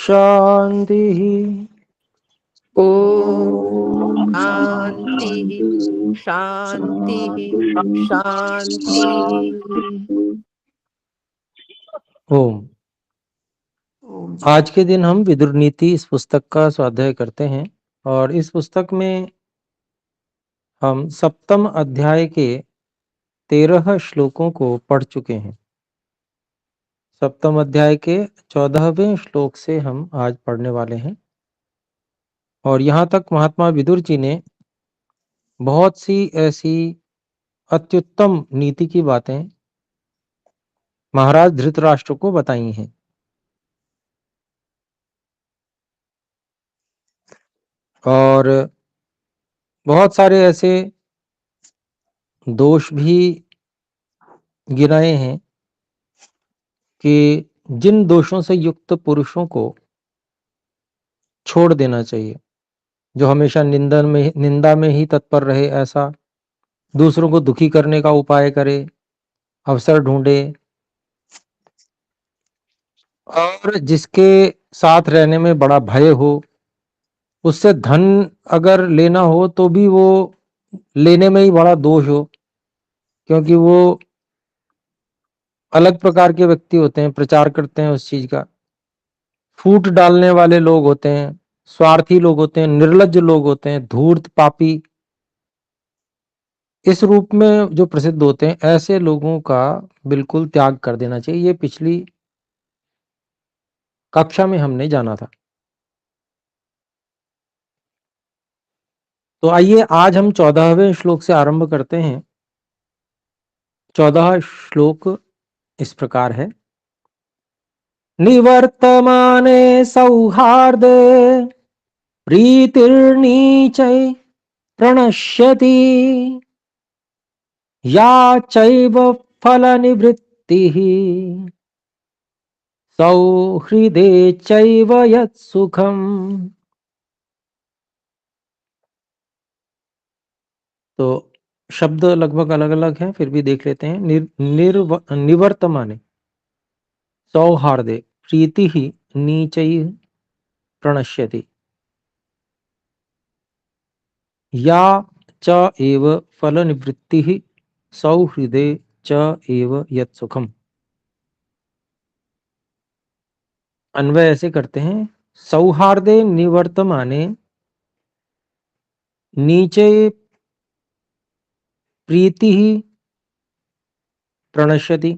शांति। ओम शांति शांति शांति। ओम। आज के दिन हम विदुर नीति इस पुस्तक का स्वाध्याय करते हैं और इस पुस्तक में हम सप्तम अध्याय के 13 श्लोकों को पढ़ चुके हैं। सप्तम अध्याय के 14वें श्लोक से हम आज पढ़ने वाले हैं और यहाँ तक महात्मा विदुर जी ने बहुत सी ऐसी अत्युत्तम नीति की बातें महाराज धृतराष्ट्र को बताई हैं। और बहुत सारे ऐसे दोष भी गिनाए हैं कि जिन दोषों से युक्त पुरुषों को छोड़ देना चाहिए, जो हमेशा निंदा में ही तत्पर रहे, ऐसा दूसरों को दुखी करने का उपाय करे, अवसर ढूंढे, और जिसके साथ रहने में बड़ा भय हो, उससे धन अगर लेना हो तो भी वो लेने में ही बड़ा दोष हो, क्योंकि वो अलग प्रकार के व्यक्ति होते हैं, प्रचार करते हैं उस चीज का, फूट डालने वाले लोग होते हैं, स्वार्थी लोग होते हैं, निर्लज्ज लोग होते हैं, धूर्त पापी, इस रूप में जो प्रसिद्ध होते हैं, ऐसे लोगों का बिल्कुल त्याग कर देना चाहिए। ये पिछली कक्षा में हमने जाना था। तो आइए आज हम 14वें श्लोक से आरंभ करते हैं। 14 श्लोक इस प्रकार है। निवर्तमाने सौहार्दे प्रीतिर्नीचै प्रणश्यति या चैव फलनिवृत्तिः सौहृदे चैव यत्सुखम्। तो शब्द लगभग अलग अलग हैं, फिर भी देख लेते हैं। निवर्तमाने सौहार्दे प्रीति ही नीचैः प्रणश्यति या च एव फलनिवृत्तिः सौहृदे च एव यत्सुखम्। अन्वय ऐसे करते हैं। सौहार्दे निवर्तमाने नीचे प्रीति ही प्रणश्यति।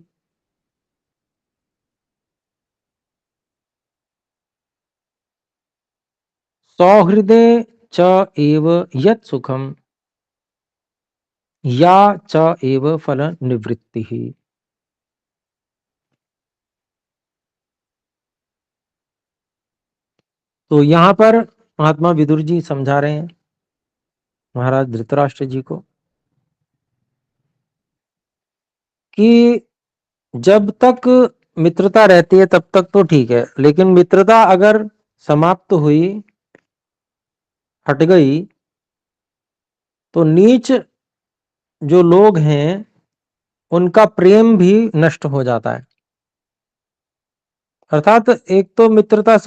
सौहृदे च एव यत् सुखम या च एव फल निवृत्ति। तो यहाँ पर महात्मा विदुर जी समझा रहे हैं महाराज धृतराष्ट्र जी को कि जब तक मित्रता रहती है तब तक तो ठीक है, लेकिन मित्रता अगर समाप्त हुई, हट गई, तो नीच जो लोग हैं उनका प्रेम भी नष्ट हो जाता है। अर्थात एक तो मित्रता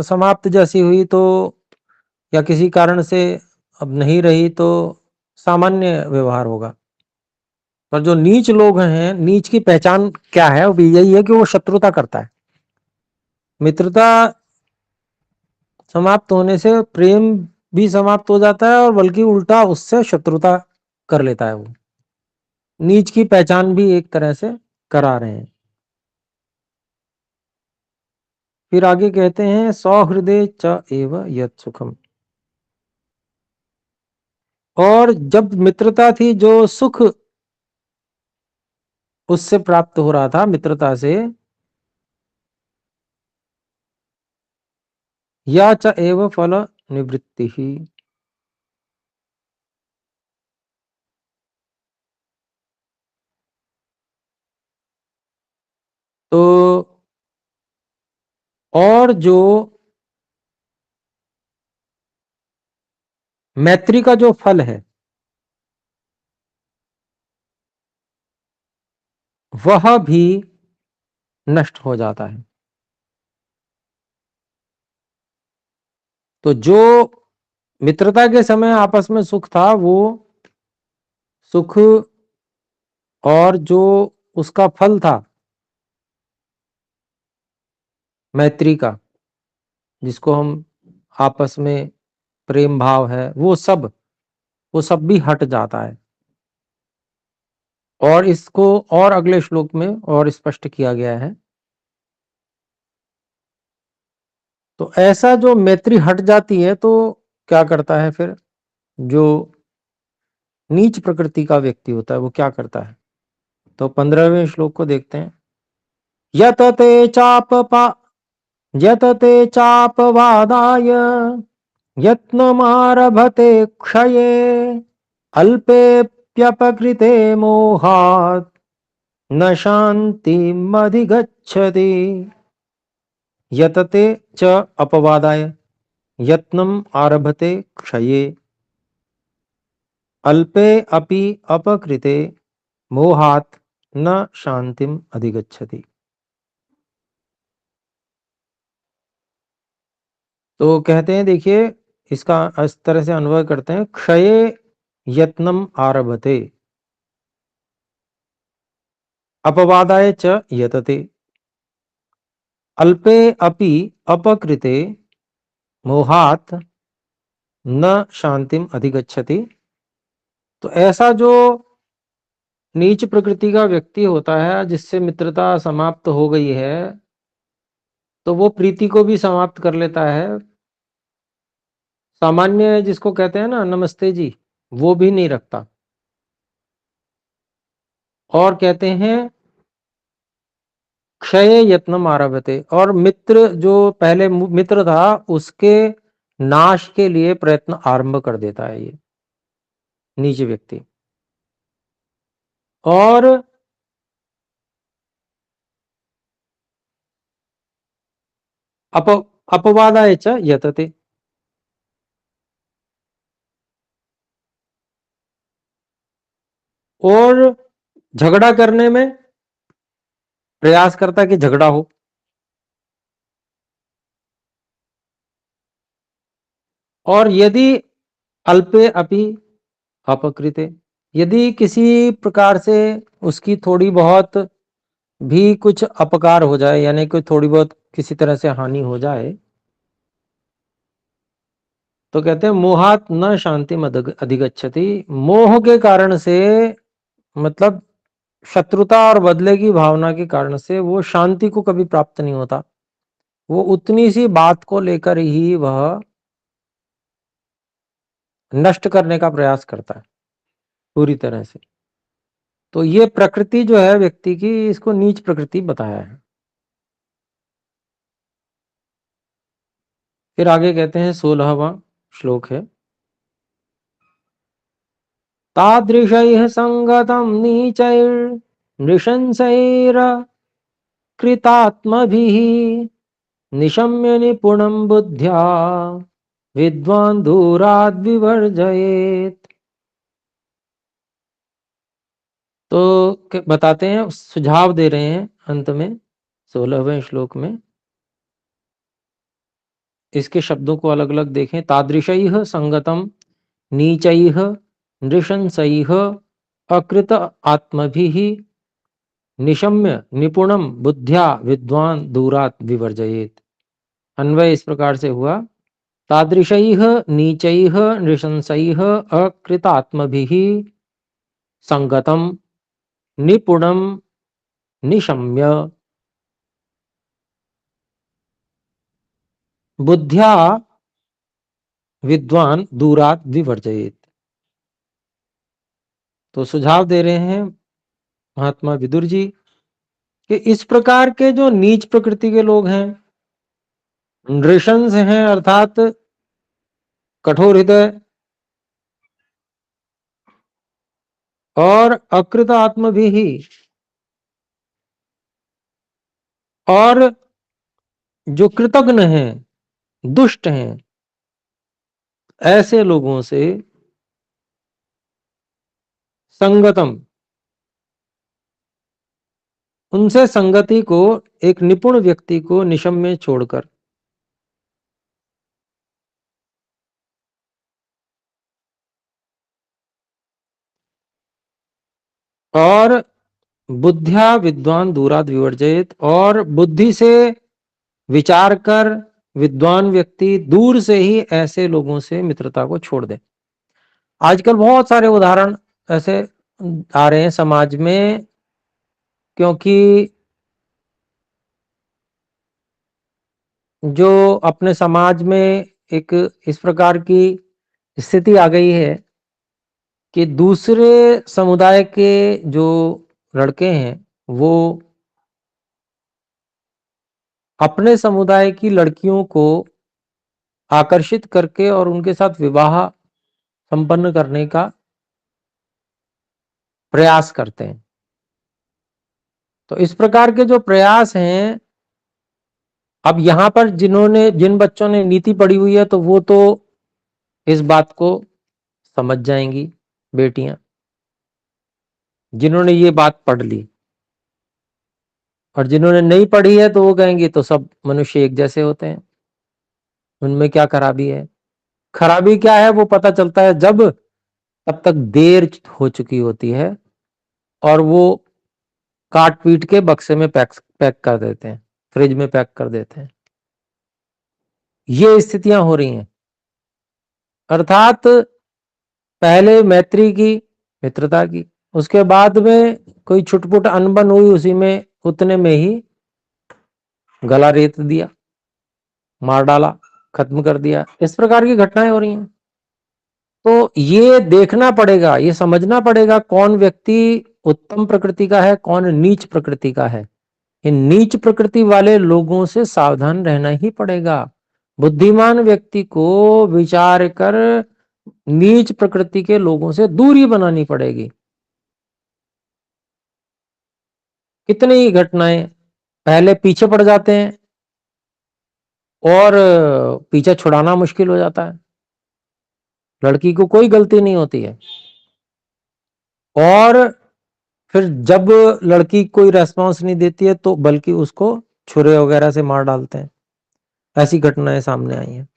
समाप्त जैसी हुई तो, या किसी कारण से अब नहीं रही, तो सामान्य व्यवहार होगा। पर जो नीच लोग हैं, नीच की पहचान क्या है? वो यही है कि वो शत्रुता करता है। मित्रता समाप्त होने से प्रेम भी समाप्त हो जाता है और बल्कि उल्टा उससे शत्रुता कर लेता है। वो नीच की पहचान भी एक तरह से करा रहे हैं। फिर आगे कहते हैं सौहृदय च एव यत् सुखम। और जब मित्रता थी, जो सुख उससे प्राप्त हो रहा था मित्रता से, या च एव फल निवृत्ति ही। तो और जो मैत्री का जो फल है वह भी नष्ट हो जाता है। तो जो मित्रता के समय आपस में सुख था, वो सुख और जो उसका फल था मैत्री का, जिसको हम आपस में प्रेम भाव है, वो सब भी हट जाता है। और इसको और अगले श्लोक में और स्पष्ट किया गया है। तो ऐसा जो मैत्री हट जाती है तो क्या करता है फिर? जो नीच प्रकृति का व्यक्ति होता है वो क्या करता है? तो 15वें श्लोक को देखते हैं। यतते चापपा यतते चापवादाय यत्नमारभते क्षये अल्पेप्यपकृते मोहात् न शान्तिमधिगच्छति। यतते च अपवादाय यत्नम आरभते क्षये अल्पे अपि अपकृते मोहात् न शांतिम अधिगच्छति। तो कहते हैं, देखिए इसका इस तरह से अन्वय करते हैं। क्षये यत्नम आरभते, अपवादाय च यतते, अल्पे अपि अपकृते मोहात् न शांतिम अधिगच्छति। तो ऐसा जो नीच प्रकृति का व्यक्ति होता है, जिससे मित्रता समाप्त हो गई है, तो वो प्रीति को भी समाप्त कर लेता है। सामान्य जिसको कहते हैं ना नमस्ते जी, वो भी नहीं रखता। और कहते हैं क्षय यत्नम आरभते, और मित्र जो पहले मित्र था उसके नाश के लिए प्रयत्न आरंभ कर देता है ये नीच व्यक्ति। और अपवादाय च यतते, और झगड़ा करने में प्रयास करता है कि झगड़ा हो। और यदि अल्पे अपि अपकृते, यदि किसी प्रकार से उसकी थोड़ी बहुत भी कुछ अपकार हो जाए, यानी कोई थोड़ी बहुत किसी तरह से हानि हो जाए, तो कहते हैं मोहात न शांति अधिगच्छति। मोह के कारण से, मतलब शत्रुता और बदले की भावना के कारण से वो शांति को कभी प्राप्त नहीं होता। वो उतनी सी बात को लेकर ही वह नष्ट करने का प्रयास करता है पूरी तरह से। तो ये प्रकृति जो है व्यक्ति की, इसको नीच प्रकृति बताया है। फिर आगे कहते हैं 16वां श्लोक है। तादृशैः संगतं नीचैर्नृशंसैरकृतात्मभिः निशम्य निपुणं बुद्ध्या विद्वान् दूराद् विवर्जयेत्। तो बताते हैं, सुझाव दे रहे हैं अंत में 16वें श्लोक में। इसके शब्दों को अलग अलग देखें। तादृशैः संगतम नीचैः नृशंसैः अकृत आत्मभिः निशम्य निपुणम बुद्ध्या विद्वान दूरात विवर्जयेत। अन्वय इस प्रकार से हुआ। तादृशैः नीचैः नृशंसैः अकृतात्मभिः संगतम निपुणम निशम्य बुद्ध्या विद्वान दूरात विवर्जयेत। तो सुझाव दे रहे हैं महात्मा विदुर जी कि इस प्रकार के जो नीच प्रकृति के लोग हैं, नृशंस हैं अर्थात कठोर हृदय, और अकृत आत्म भी, और जो कृतघ्न हैं, दुष्ट हैं, ऐसे लोगों से संगतम, उनसे संगति को, एक निपुण व्यक्ति को निशम में छोड़कर और बुद्ध्या विद्वान दूराद विवर्जयेत, और बुद्धि से विचार कर विद्वान व्यक्ति दूर से ही ऐसे लोगों से मित्रता को छोड़ दे। आजकल बहुत सारे उदाहरण ऐसे आ रहे हैं समाज में, क्योंकि जो अपने समाज में एक इस प्रकार की स्थिति आ गई है कि दूसरे समुदाय के जो लड़के हैं वो अपने समुदाय की लड़कियों को आकर्षित करके और उनके साथ विवाह संपन्न करने का प्रयास करते हैं। तो इस प्रकार के जो प्रयास हैं, अब यहां पर जिन बच्चों ने नीति पढ़ी हुई है तो वो तो इस बात को समझ जाएंगी, बेटियां जिन्होंने ये बात पढ़ ली, और जिन्होंने नहीं पढ़ी है तो वो कहेंगे तो सब मनुष्य एक जैसे होते हैं, उनमें क्या खराबी है। खराबी क्या है वो पता चलता है जब तब तक देर हो चुकी होती है और वो काट पीट के बक्से में पैक कर देते हैं, फ्रिज में पैक कर देते हैं। ये स्थितियां हो रही हैं। अर्थात पहले मैत्री की, मित्रता की, उसके बाद में कोई छुटपुट अनबन हुई, उसी में उतने में ही गला रेत दिया, मार डाला, खत्म कर दिया। इस प्रकार की घटनाएं हो रही हैं। तो ये देखना पड़ेगा, ये समझना पड़ेगा कौन व्यक्ति उत्तम प्रकृति का है, कौन नीच प्रकृति का है। इन नीच प्रकृति वाले लोगों से सावधान रहना ही पड़ेगा। बुद्धिमान व्यक्ति को विचार कर नीच प्रकृति के लोगों से दूरी बनानी पड़ेगी। कितनी ही घटनाएं पहले पीछे पड़ जाते हैं और पीछे छुड़ाना मुश्किल हो जाता है। लड़की को कोई गलती नहीं होती है और फिर जब लड़की कोई रेस्पॉन्स नहीं देती है तो बल्कि उसको छुरे वगैरह से मार डालते हैं। ऐसी घटनाएं सामने आई हैं।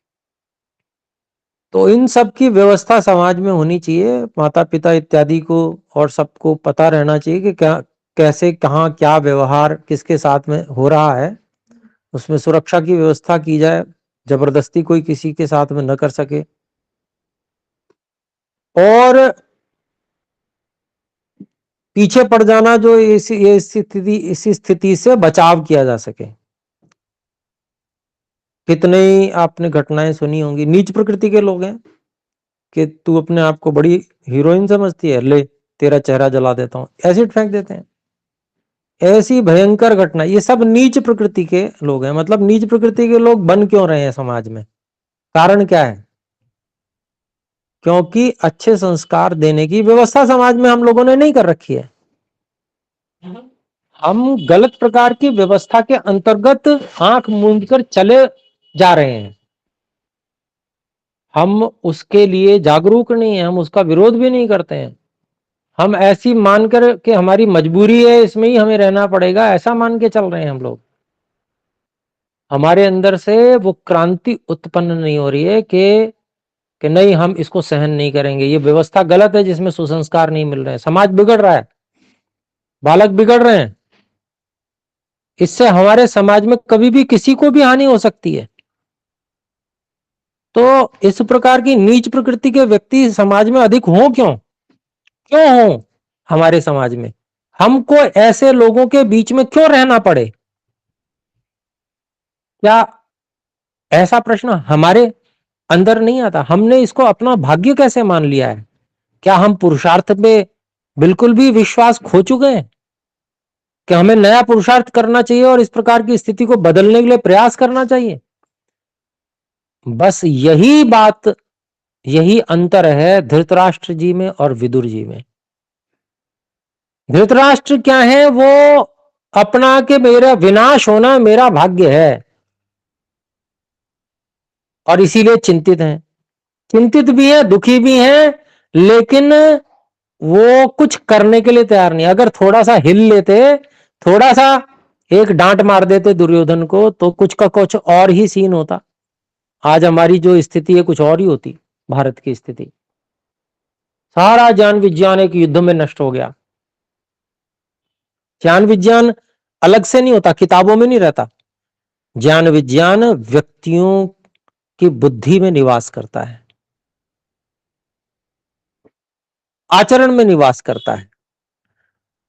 तो इन सब की व्यवस्था समाज में होनी चाहिए। माता पिता इत्यादि को और सबको पता रहना चाहिए कि क्या, कैसे, कहाँ, क्या व्यवहार किसके साथ में हो रहा है। उसमें सुरक्षा की व्यवस्था की जाए, जबरदस्ती कोई किसी के साथ में न कर सके, और पीछे पड़ जाना जो इस स्थिति से बचाव किया जा सके। कितने ही आपने घटनाएं सुनी होंगी, नीच प्रकृति के लोग हैं कि तू अपने आप को बड़ी हीरोइन समझती है, ले तेरा चेहरा जला देता हूं, एसिड फेंक देते हैं। ऐसी भयंकर घटना, ये सब नीच प्रकृति के लोग हैं। मतलब नीच प्रकृति के लोग बन क्यों रहे हैं समाज में, कारण क्या है? क्योंकि अच्छे संस्कार देने की व्यवस्था समाज में हम लोगों ने नहीं कर रखी है। हम गलत प्रकार की व्यवस्था के अंतर्गत आंख मूंद कर चले जा रहे हैं। हम उसके लिए जागरूक नहीं है, हम उसका विरोध भी नहीं करते हैं। हम ऐसी मानकर कि हमारी मजबूरी है, इसमें ही हमें रहना पड़ेगा, ऐसा मान के चल रहे हैं हम लोग। हमारे अंदर से वो क्रांति उत्पन्न नहीं हो रही है कि नहीं, हम इसको सहन नहीं करेंगे, ये व्यवस्था गलत है जिसमें सुसंस्कार नहीं मिल रहे हैं, समाज बिगड़ रहा है, बालक बिगड़ रहे हैं। इससे हमारे समाज में कभी भी किसी को भी हानि हो सकती है। तो इस प्रकार की नीच प्रकृति के व्यक्ति समाज में अधिक हों क्यों, क्यों हों हमारे समाज में? हमको ऐसे लोगों के बीच में क्यों रहना पड़े? क्या ऐसा प्रश्न हमारे अंदर नहीं आता? हमने इसको अपना भाग्य कैसे मान लिया है? क्या हम पुरुषार्थ पे बिल्कुल भी विश्वास खो चुके हैं कि हमें नया पुरुषार्थ करना चाहिए और इस प्रकार की स्थिति को बदलने के लिए प्रयास करना चाहिए? बस यही बात, यही अंतर है धृतराष्ट्र जी में और विदुर जी में। धृतराष्ट्र क्या है, वो अपना के मेरा विनाश होना मेरा भाग्य है और इसीलिए चिंतित हैं, चिंतित भी है, दुखी भी है, लेकिन वो कुछ करने के लिए तैयार नहीं। अगर थोड़ा सा हिल लेते, थोड़ा सा एक डांट मार देते दुर्योधन को, तो कुछ का कुछ और ही सीन होता। आज हमारी जो स्थिति है कुछ और ही होती। भारत की स्थिति, सारा ज्ञान विज्ञान एक युद्ध में नष्ट हो गया। ज्ञान विज्ञान अलग से नहीं होता, किताबों में नहीं रहता। ज्ञान विज्ञान व्यक्तियों की बुद्धि में निवास करता है, आचरण में निवास करता है।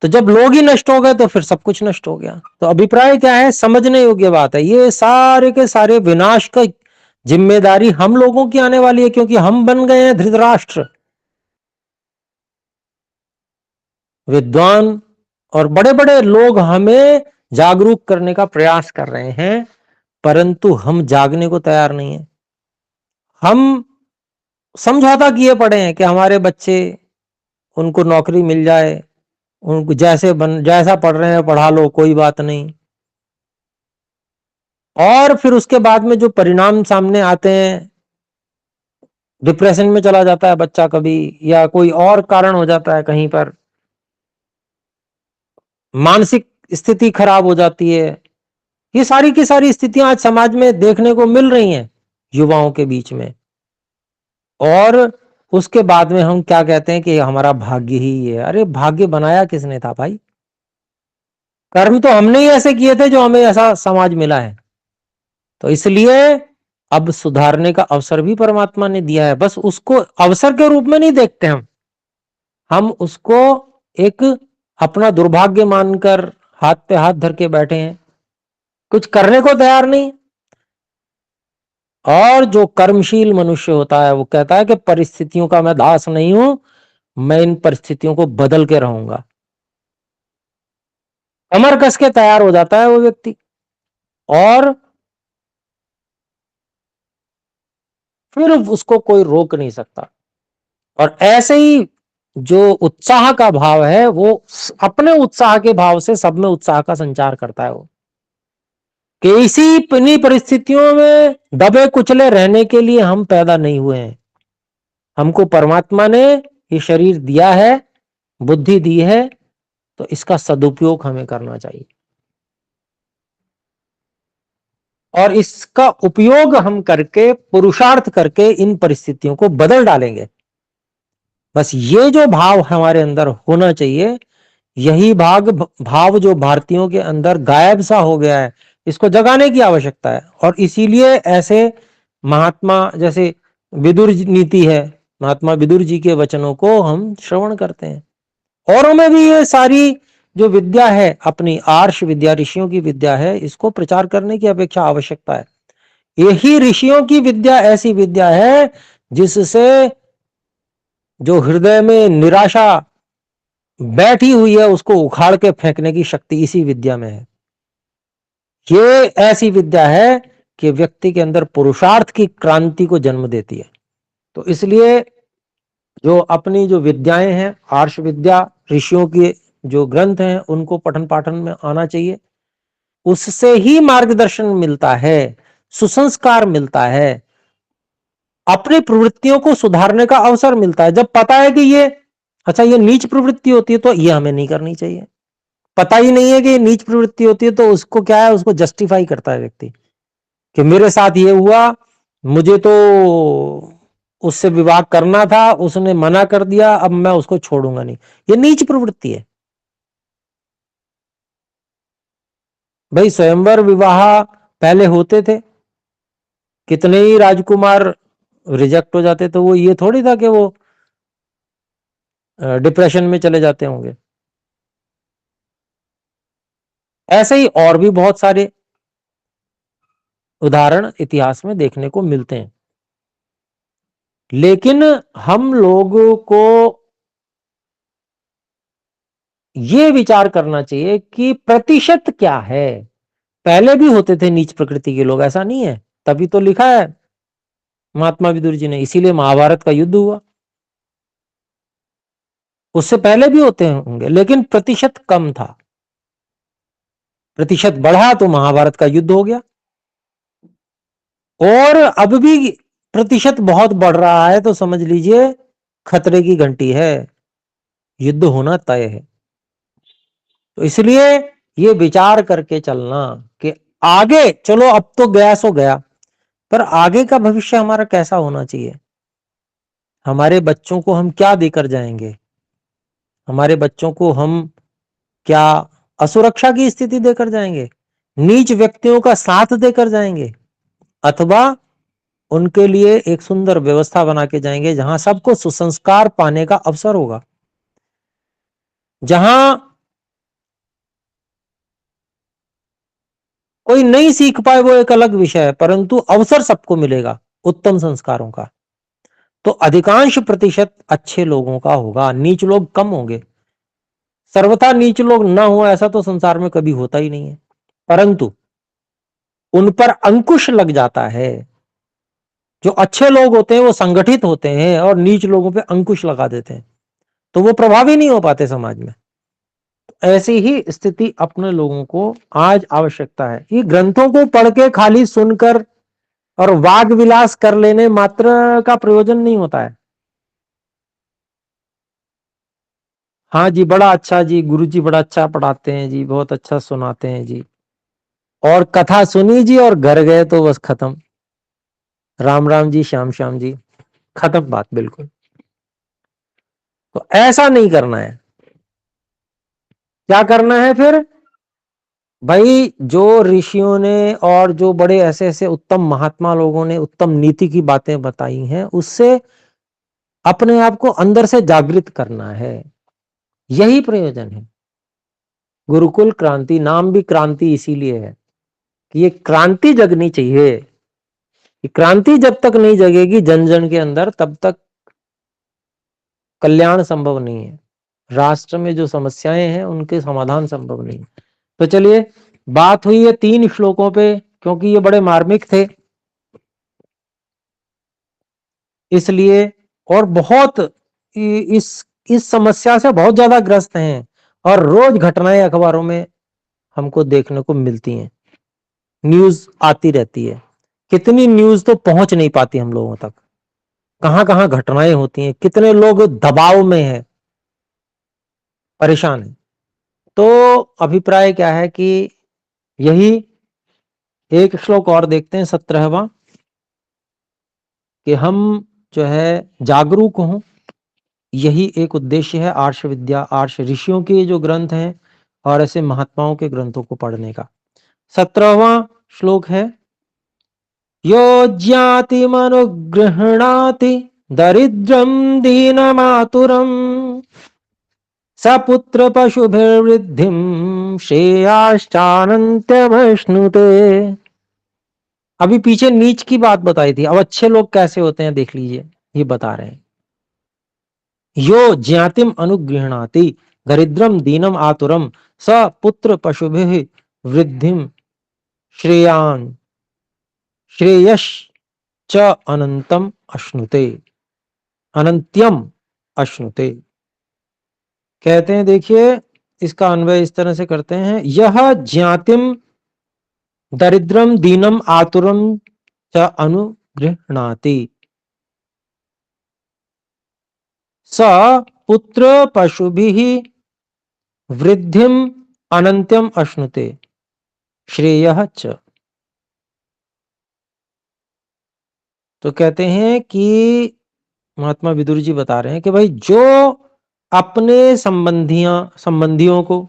तो जब लोग ही नष्ट हो गए तो फिर सब कुछ नष्ट हो गया। तो अभिप्राय क्या है, समझने योग्य बात है, ये सारे के सारे विनाश का जिम्मेदारी हम लोगों की आने वाली है, क्योंकि हम बन गए हैं धृतराष्ट्र। विद्वान और बड़े बड़े लोग हमें जागरूक करने का प्रयास कर रहे हैं, परंतु हम जागने को तैयार नहीं है। हम समझौता किए पड़े हैं कि हमारे बच्चे, उनको नौकरी मिल जाए, उनको जैसा पढ़ रहे हैं पढ़ा लो, कोई बात नहीं। और फिर उसके बाद में जो परिणाम सामने आते हैं, डिप्रेशन में चला जाता है बच्चा कभी, या कोई और कारण हो जाता है, कहीं पर मानसिक स्थिति खराब हो जाती है। ये सारी की सारी स्थितियां आज समाज में देखने को मिल रही हैं युवाओं के बीच में। और उसके बाद में हम क्या कहते हैं कि हमारा भाग्य ही है। अरे भाग्य बनाया किसने था भाई? कर्म तो हमने ही ऐसे किए थे जो हमें ऐसा समाज मिला है। तो इसलिए अब सुधारने का अवसर भी परमात्मा ने दिया है, बस उसको अवसर के रूप में नहीं देखते हम उसको एक अपना दुर्भाग्य मानकर हाथ पे हाथ धर के बैठे हैं, कुछ करने को तैयार नहीं। और जो कर्मशील मनुष्य होता है वो कहता है कि परिस्थितियों का मैं दास नहीं हूं, मैं इन परिस्थितियों को बदल के रहूंगा। कमर कस के तैयार हो जाता है वो व्यक्ति, और फिर उसको कोई रोक नहीं सकता। और ऐसे ही जो उत्साह का भाव है, वो अपने उत्साह के भाव से सब में उत्साह का संचार करता है। वो कि इन्हीं परिस्थितियों में दबे कुचले रहने के लिए हम पैदा नहीं हुए हैं। हमको परमात्मा ने ये शरीर दिया है, बुद्धि दी है, तो इसका सदुपयोग हमें करना चाहिए, और इसका उपयोग हम करके, पुरुषार्थ करके इन परिस्थितियों को बदल डालेंगे। बस ये जो भाव हमारे अंदर होना चाहिए, यही भाव जो भारतीयों के अंदर गायब सा हो गया है, इसको जगाने की आवश्यकता है। और इसीलिए ऐसे महात्मा जैसे विदुर नीति है, महात्मा विदुर जी के वचनों को हम श्रवण करते हैं। औरों में भी ये सारी जो विद्या है, अपनी आर्ष विद्या, ऋषियों की विद्या है, इसको प्रचार करने की अपेक्षा आवश्यकता है। यही ऋषियों की विद्या ऐसी विद्या है जिससे जो हृदय में निराशा बैठी हुई है, उसको उखाड़ के फेंकने की शक्ति इसी विद्या में है। ये ऐसी विद्या है कि व्यक्ति के अंदर पुरुषार्थ की क्रांति को जन्म देती है। तो इसलिए जो अपनी जो विद्याएं हैं, आर्ष विद्या, ऋषियों के जो ग्रंथ हैं, उनको पठन पाठन में आना चाहिए। उससे ही मार्गदर्शन मिलता है, सुसंस्कार मिलता है, अपनी प्रवृत्तियों को सुधारने का अवसर मिलता है। जब पता है कि ये अच्छा, ये नीच प्रवृत्ति होती है तो ये हमें नहीं करनी चाहिए। पता ही नहीं है कि ये नीच प्रवृत्ति होती है, तो उसको क्या है, उसको जस्टिफाई करता है व्यक्ति कि मेरे साथ ये हुआ, मुझे तो उससे विवाह करना था, उसने मना कर दिया, अब मैं उसको छोड़ूंगा नहीं। ये नीच प्रवृत्ति है भाई। स्वयंवर विवाह पहले होते थे, कितने ही राजकुमार रिजेक्ट हो जाते, तो वो ये थोड़ी था कि वो डिप्रेशन में चले जाते होंगे। ऐसे ही और भी बहुत सारे उदाहरण इतिहास में देखने को मिलते हैं। लेकिन हम लोगों को ये विचार करना चाहिए कि प्रतिशत क्या है। पहले भी होते थे नीच प्रकृति के लोग, ऐसा नहीं है, तभी तो लिखा है महात्मा विदुर जी ने, इसीलिए महाभारत का युद्ध हुआ। उससे पहले भी होते होंगे, लेकिन प्रतिशत कम था। प्रतिशत बढ़ा तो महाभारत का युद्ध हो गया। और अब भी प्रतिशत बहुत बढ़ रहा है, तो समझ लीजिए खतरे की घंटी है, युद्ध होना तय है। तो इसलिए ये विचार करके चलना कि आगे चलो, अब तो गया सो गया, पर आगे का भविष्य हमारा कैसा होना चाहिए। हमारे बच्चों को हम क्या देकर जाएंगे, हमारे बच्चों को हम क्या असुरक्षा की स्थिति देकर जाएंगे, नीच व्यक्तियों का साथ देकर जाएंगे, अथवा उनके लिए एक सुंदर व्यवस्था बना के जाएंगे जहां सबको सुसंस्कार पाने का अवसर होगा, जहां कोई नहीं सीख पाए वो एक अलग विषय है, परंतु अवसर सबको मिलेगा उत्तम संस्कारों का। तो अधिकांश प्रतिशत अच्छे लोगों का होगा, नीच लोग कम होंगे। सर्वथा नीच लोग ना हो ऐसा तो संसार में कभी होता ही नहीं है, परंतु उन पर अंकुश लग जाता है। जो अच्छे लोग होते हैं वो संगठित होते हैं और नीच लोगों पे अंकुश लगा देते हैं, तो वो प्रभावी नहीं हो पाते समाज में। ऐसी ही स्थिति अपने लोगों को आज आवश्यकता है। ये ग्रंथों को पढ़ के खाली सुनकर और वाग विलास कर लेने मात्र का प्रयोजन नहीं होता है। हाँ जी, बड़ा अच्छा जी, गुरु जी बड़ा अच्छा पढ़ाते हैं जी, बहुत अच्छा सुनाते हैं जी, और कथा सुनी जी और घर गए तो बस खत्म, राम राम जी, श्याम श्याम जी, खत्म बात बिल्कुल। तो ऐसा नहीं करना है। क्या करना है फिर भाई? जो ऋषियों ने और जो बड़े ऐसे ऐसे उत्तम महात्मा लोगों ने उत्तम नीति की बातें बताई हैं, उससे अपने आप को अंदर से जागृत करना है, यही प्रयोजन है। गुरुकुल क्रांति नाम भी क्रांति इसीलिए है कि ये क्रांति जगनी चाहिए। ये क्रांति जब तक नहीं जगेगी जन जन के अंदर, तब तक कल्याण संभव नहीं है। राष्ट्र में जो समस्याएं हैं उनके समाधान संभव नहीं। तो चलिए, बात हुई है 3 श्लोकों पे, क्योंकि ये बड़े मार्मिक थे इसलिए, और बहुत इस समस्या से बहुत ज्यादा ग्रस्त हैं, और रोज घटनाएं अखबारों में हमको देखने को मिलती हैं, न्यूज आती रहती है। कितनी न्यूज तो पहुंच नहीं पाती हम लोगों तक, कहां कहां घटनाएं होती हैं, कितने लोग दबाव में हैं, परेशान हैं। तो अभिप्राय क्या है कि यही एक श्लोक और देखते हैं, 17वां, कि हम जो है जागरूक हों। यही एक उद्देश्य है आर्ष विद्या, आर्ष ऋषियों के जो ग्रंथ हैं और ऐसे महात्माओं के ग्रंथों को पढ़ने का। 17वां श्लोक है, यो ज्ञाति मनुगृह्णाति दरिद्रम दीनमातुरम सपुत्र पशुभिर्वृद्धिम श्रेयाश्चानन्त्यमश्नुते। अभी पीछे नीच की बात बताई थी, अब अच्छे लोग कैसे होते हैं देख लीजिए, ये बता रहे हैं। यो ज्ञातिम अनुगृह्णाति दरिद्रम दीनम आतुरम स पुत्र पशुभिः वृद्धिम श्रेयान श्रेयश च अनंतम अश्नुते, अनंत्यम अश्नुते। कहते हैं, देखिए इसका अन्वय इस तरह से करते हैं, यह ज्ञातिम दरिद्रम दीनम आतुरम च अनुगृह्णाति स पुत्र पशुभिः वृद्धिम अनंत्यम अश्नुते श्रेयः च। तो कहते हैं कि महात्मा विदुर जी बता रहे हैं कि भाई जो अपने संबंधियों को,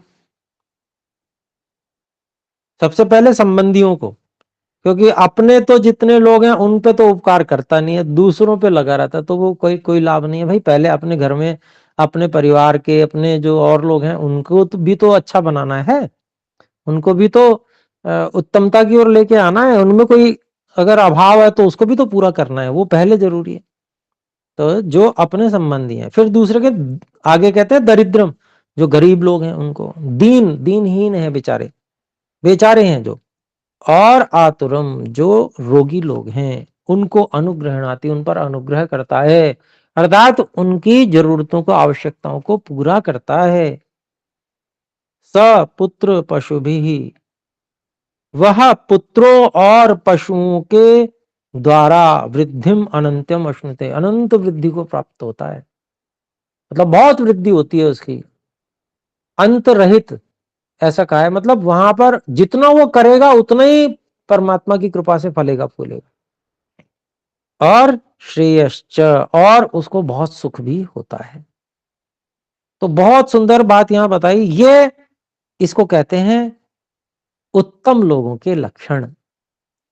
सबसे पहले संबंधियों को, क्योंकि अपने तो जितने लोग हैं उन पे तो उपकार करता नहीं है, दूसरों पे लगा रहता, तो वो कोई लाभ नहीं है। भाई पहले अपने घर में, अपने परिवार के, अपने जो और लोग हैं उनको तो भी तो अच्छा बनाना है, उनको भी तो उत्तमता की ओर लेके आना है, उनमें कोई अगर अभाव है तो उसको भी तो पूरा करना है, वो पहले जरूरी है। तो जो अपने संबंधी हैं, फिर दूसरे के आगे कहते हैं दरिद्रम, जो गरीब लोग हैं उनको, दीनहीन है बेचारे, बेचारे हैं जो, और आतुरम, जो रोगी लोग हैं उनको अनुग्रहणाति, उन पर अनुग्रह करता है, अर्थात उनकी जरूरतों को, आवश्यकताओं को पूरा करता है। स पुत्र पशु भी, वह पुत्रों और पशुओं के द्वारा वृद्धिम अनंत्यम अश्नुते, अनंत वृद्धि को प्राप्त होता है। मतलब बहुत वृद्धि होती है उसकी, अंत रहित, ऐसा कहा है। मतलब वहां पर जितना वो करेगा उतना ही परमात्मा की कृपा से फलेगा फूलेगा, और श्रेयश्च, और उसको बहुत सुख भी होता है। तो बहुत सुंदर बात यहां बताई। ये इसको कहते हैं उत्तम लोगों के लक्षण।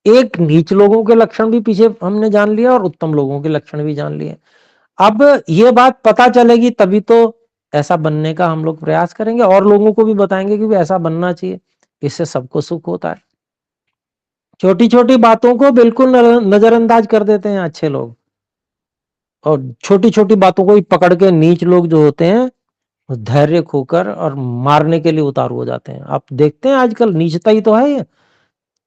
एक नीच लोगों के लक्षण भी पीछे हमने जान लिया और उत्तम लोगों के लक्षण भी जान लिए। अब ये बात पता चलेगी तभी तो ऐसा बनने का हम लोग प्रयास करेंगे और लोगों को भी बताएंगे कि ऐसा बनना चाहिए, इससे सबको सुख होता है। छोटी छोटी बातों को बिल्कुल नजरअंदाज कर देते हैं अच्छे लोग, और छोटी छोटी बातों को ही पकड़ के नीच लोग जो होते हैं धैर्य खोकर और मारने के लिए उतारू हो जाते हैं। आप देखते हैं आजकल नीचता ही तो है ये।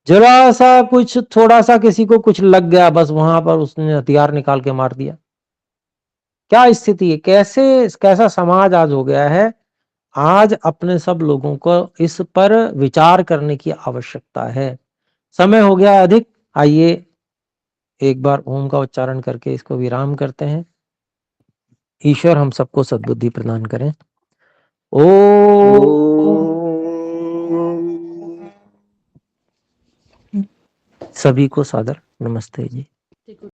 जरा सा कुछ, थोड़ा सा किसी को कुछ लग गया, बस वहां पर उसने हथियार निकाल के मार दिया। क्या स्थिति है, कैसा समाज आज हो गया है। आज अपने सब लोगों को इस पर विचार करने की आवश्यकता है। समय हो गया अधिक, आइए एक बार ओम का उच्चारण करके इसको विराम करते हैं। ईश्वर हम सबको सद्बुद्धि प्रदान करें। ओम। सभी को सादर नमस्ते जी।